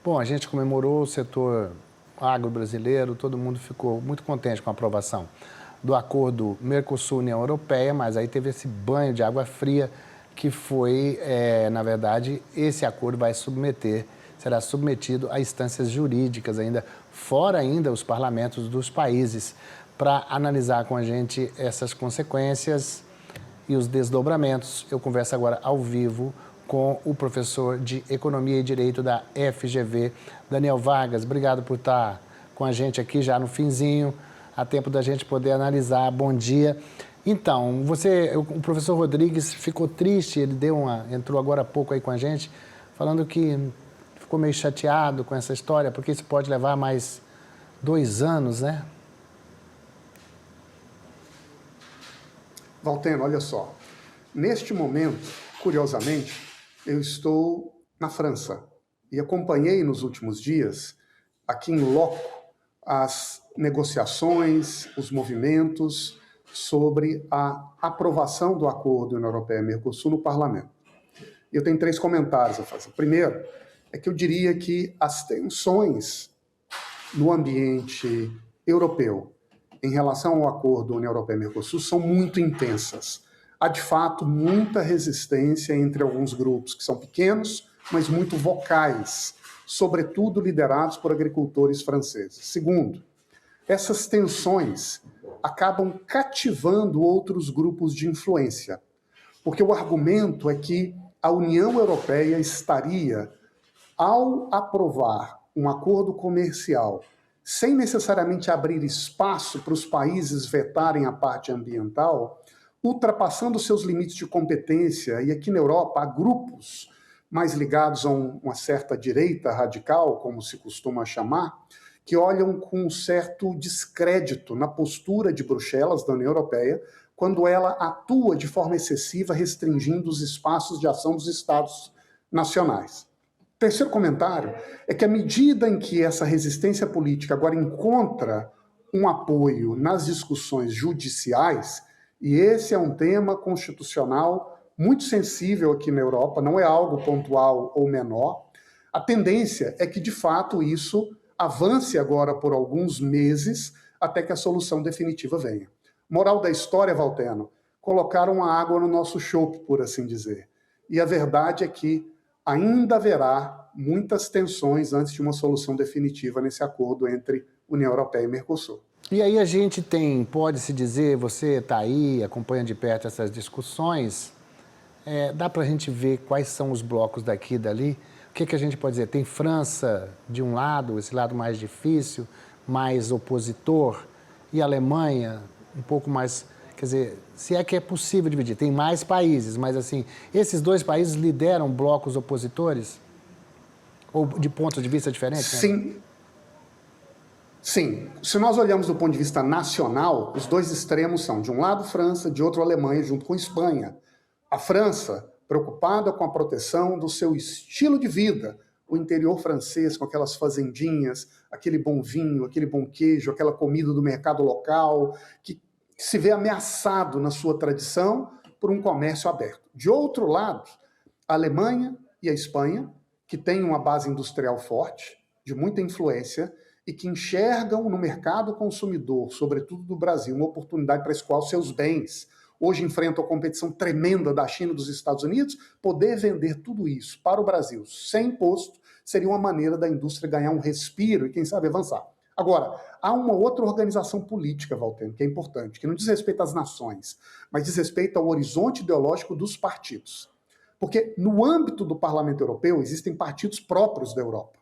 Bom, a gente comemorou o setor agro brasileiro, todo mundo ficou muito contente com a aprovação do acordo Mercosul-União Europeia, mas aí teve esse banho de água fria que foi, na verdade, esse acordo será submetido a instâncias jurídicas ainda, fora ainda os parlamentos dos países, para analisar com a gente essas consequências e os desdobramentos. Eu converso agora ao vivo com o professor de Economia e Direito da FGV, Daniel Vargas. Obrigado por estar com a gente aqui já no finzinho, a tempo da gente poder analisar. Bom dia. Então, o professor Rodrigues ficou triste, ele entrou agora há pouco aí com a gente, falando que ficou meio chateado com essa história, porque isso pode levar mais 2 anos, né? Valteno, olha só. Neste momento, curiosamente, eu estou na França e acompanhei nos últimos dias, aqui em loco, as negociações, os movimentos sobre a aprovação do acordo União Europeia-Mercosul no parlamento. Eu tenho 3 comentários a fazer. Primeiro, é que eu diria que as tensões no ambiente europeu em relação ao acordo União Europeia-Mercosul são muito intensas. Há, de fato, muita resistência entre alguns grupos que são pequenos, mas muito vocais, sobretudo liderados por agricultores franceses. Segundo, essas tensões acabam cativando outros grupos de influência, porque o argumento é que a União Europeia estaria, ao aprovar um acordo comercial, sem necessariamente abrir espaço para os países vetarem a parte ambiental, ultrapassando seus limites de competência, e aqui na Europa há grupos mais ligados a uma certa direita radical, como se costuma chamar, que olham com um certo descrédito na postura de Bruxelas, da União Europeia, quando ela atua de forma excessiva, restringindo os espaços de ação dos Estados nacionais. Terceiro comentário é que à medida em que essa resistência política agora encontra um apoio nas discussões judiciais, e esse é um tema constitucional muito sensível aqui na Europa, não é algo pontual ou menor, a tendência é que, de fato, isso avance agora por alguns meses até que a solução definitiva venha. Moral da história, Valteno, colocaram a água no nosso chope, por assim dizer. E a verdade é que ainda haverá muitas tensões antes de uma solução definitiva nesse acordo entre União Europeia e Mercosul. E aí a gente pode-se dizer, você está aí, acompanha de perto essas discussões, dá para a gente ver quais são os blocos daqui e dali? O que a gente pode dizer? Tem França de um lado, esse lado mais difícil, mais opositor, e Alemanha um pouco mais... Quer dizer, se é que é possível dividir, tem mais países, mas assim, esses 2 países lideram blocos opositores? Ou de pontos de vista diferentes? Sim. Né? Sim. Se nós olhamos do ponto de vista nacional, os 2 extremos são, de um lado, França, de outro, Alemanha, junto com Espanha. A França, preocupada com a proteção do seu estilo de vida, o interior francês, com aquelas fazendinhas, aquele bom vinho, aquele bom queijo, aquela comida do mercado local, que se vê ameaçado na sua tradição por um comércio aberto. De outro lado, a Alemanha e a Espanha, que têm uma base industrial forte, de muita influência, e que enxergam no mercado consumidor, sobretudo do Brasil, uma oportunidade para escoar os seus bens. Hoje enfrentam a competição tremenda da China e dos Estados Unidos. Poder vender tudo isso para o Brasil sem imposto seria uma maneira da indústria ganhar um respiro e, quem sabe, avançar. Agora, há uma outra organização política, Valteno, que é importante, que não diz respeito às nações, mas diz respeito ao horizonte ideológico dos partidos. Porque no âmbito do Parlamento Europeu existem partidos próprios da Europa.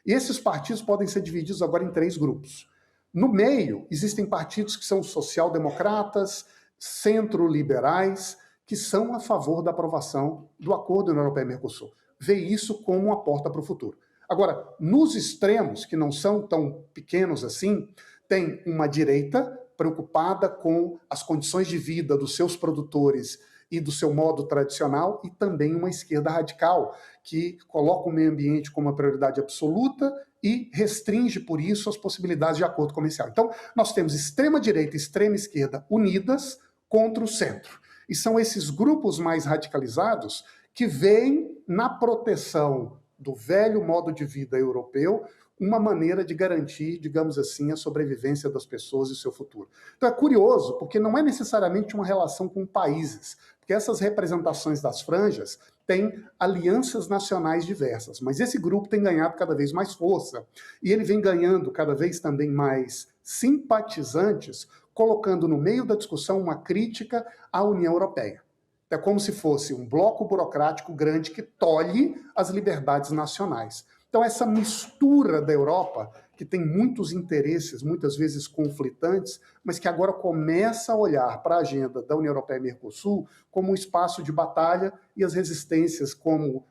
E esses partidos podem ser divididos agora em 3 grupos. No meio, existem partidos que são social-democratas, centro-liberais, que são a favor da aprovação do acordo União Europeia-Mercosul. Vê isso como uma porta para o futuro. Agora, nos extremos, que não são tão pequenos assim, tem uma direita preocupada com as condições de vida dos seus produtores e do seu modo tradicional, e também uma esquerda radical, que coloca o meio ambiente como uma prioridade absoluta e restringe, por isso, as possibilidades de acordo comercial. Então, nós temos extrema-direita e extrema-esquerda unidas contra o centro. E são esses grupos mais radicalizados que veem na proteção do velho modo de vida europeu uma maneira de garantir, digamos assim, a sobrevivência das pessoas e o seu futuro. Então é curioso, porque não é necessariamente uma relação com países, porque essas representações das franjas têm alianças nacionais diversas, mas esse grupo tem ganhado cada vez mais força, e ele vem ganhando cada vez também mais simpatizantes, colocando no meio da discussão uma crítica à União Europeia. É como se fosse um bloco burocrático grande que tolhe as liberdades nacionais. Então, essa mistura da Europa, que tem muitos interesses, muitas vezes conflitantes, mas que agora começa a olhar para a agenda da União Europeia e Mercosul como um espaço de batalha, e as resistências, como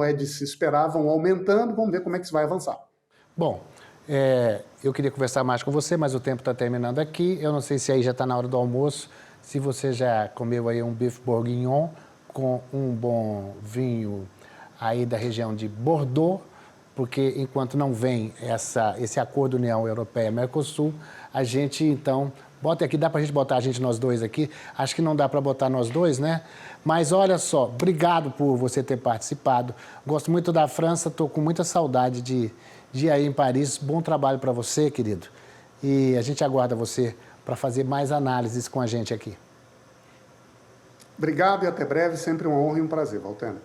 é de se esperar, vão aumentando. Vamos ver como é que isso vai avançar. Bom, eu queria conversar mais com você, mas o tempo está terminando aqui. Eu não sei se aí já está na hora do almoço, se você já comeu aí um bife bourguignon com um bom vinho aí da região de Bordeaux, porque enquanto não vem esse acordo União Europeia-Mercosul, a gente então bota aqui, dá para a gente botar nós dois aqui, acho que não dá para botar nós dois, né? Mas olha só, obrigado por você ter participado, gosto muito da França, estou com muita saudade de ir aí em Paris, bom trabalho para você, querido, e a gente aguarda você para fazer mais análises com a gente aqui. Obrigado e até breve, sempre uma honra e um prazer, Valtena.